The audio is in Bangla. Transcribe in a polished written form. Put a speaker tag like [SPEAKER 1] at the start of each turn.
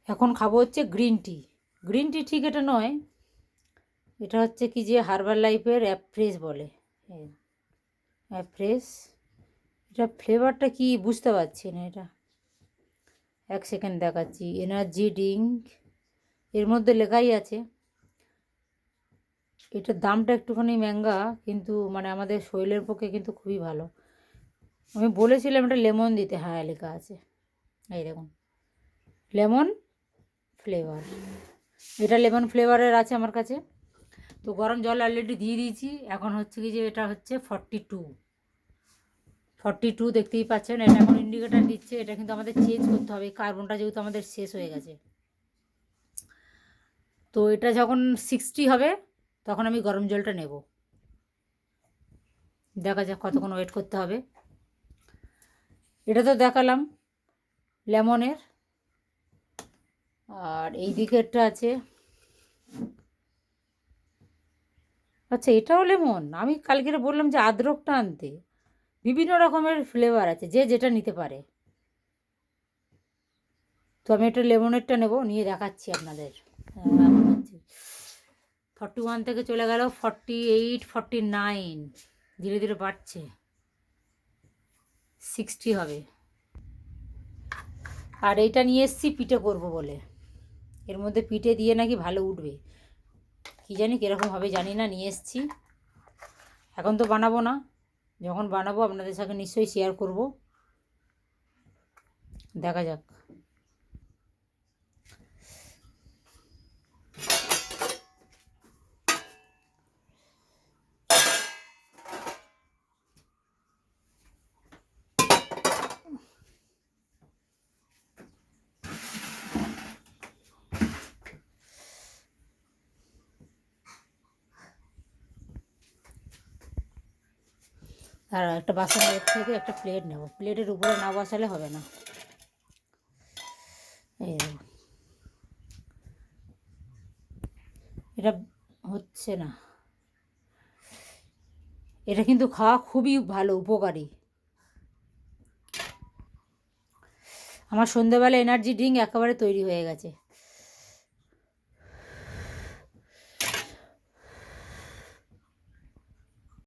[SPEAKER 1] এখন খাবো হচ্ছে গ্রিন টি। গ্রিন টি ঠিক এটা নয়, এটা হচ্ছে কি যে হার্বাল লাইফের অ্যাপ্রেস বলে, অ্যাপ্রেস। এটা ফ্লেভারটা কি বুঝতে পারছি না। এটা এক সেকেন্ড দেখাচ্ছি। এনার্জি ড্রিঙ্ক, এর মধ্যে লেখাই আছে। এটার দামটা একটুখানি মহঙ্গা, কিন্তু মানে আমাদের শরীরের পক্ষে কিন্তু খুবই ভালো। আমি বলেছিলাম এটা লেমন দিতে, হ্যাঁ লেখা আছে, এই দেখুন লেমন ফ্লেভার। এটা লেমন ফ্লেভারের আছে আমার কাছে। তো গরম জল অলরেডি দিয়ে দিয়েছি। এখন হচ্ছে কি যে এটা হচ্ছে 42 দেখতেই পাচ্ছেন। এটা এখন ইন্ডিকেটার দিচ্ছে। এটা কিন্তু আমাদের চেঞ্জ করতে হবে, কার্বনটা যেহেতু আমাদের শেষ হয়ে গেছে। তো এটা যখন 60 হবে তখন আমি গরম জলটা নেব। দেখা যাক কতক্ষণ ওয়েট করতে হবে। এটা তো দেখালাম লেমনের। আর এই দিকেরটা আছে, আচ্ছা এটাও লেমন। আমি কালকে বললাম যে আদ্রকটা আনতে। বিভিন্ন রকমের ফ্লেভার আছে, যে যেটা নিতে পারে। তো আমি একটা লেমনেরটা নেব, নিয়ে দেখাচ্ছি আপনাদের। এখন হচ্ছে 41 থেকে চলে গেল 48, 49, ধীরে ধীরে বাড়ছে, 60 হবে। আর এইটা নিয়ে এসছি পিঠে করব বলে। এর মধ্যে পিঠে দিয়ে নাকি ভালো উঠবে, কী জানি কীরকম হবে জানি না, নিয়ে এসছি। এখন তো বানাবো না, যখন বানাবো আপনাদের সাথে নিশ্চয়ই শেয়ার করব। দেখা যাক। আর একটা বাসনের থেকে একটা প্লেট নেব, প্লেটের উপরে না বসালে হবে না। এই এটা হচ্ছে না। এটা কিন্তু খাওয়া খুবই ভালো, উপকারী। আমার সন্ধেবেলা এনার্জি ড্রিঙ্ক একেবারে তৈরি হয়ে গেছে।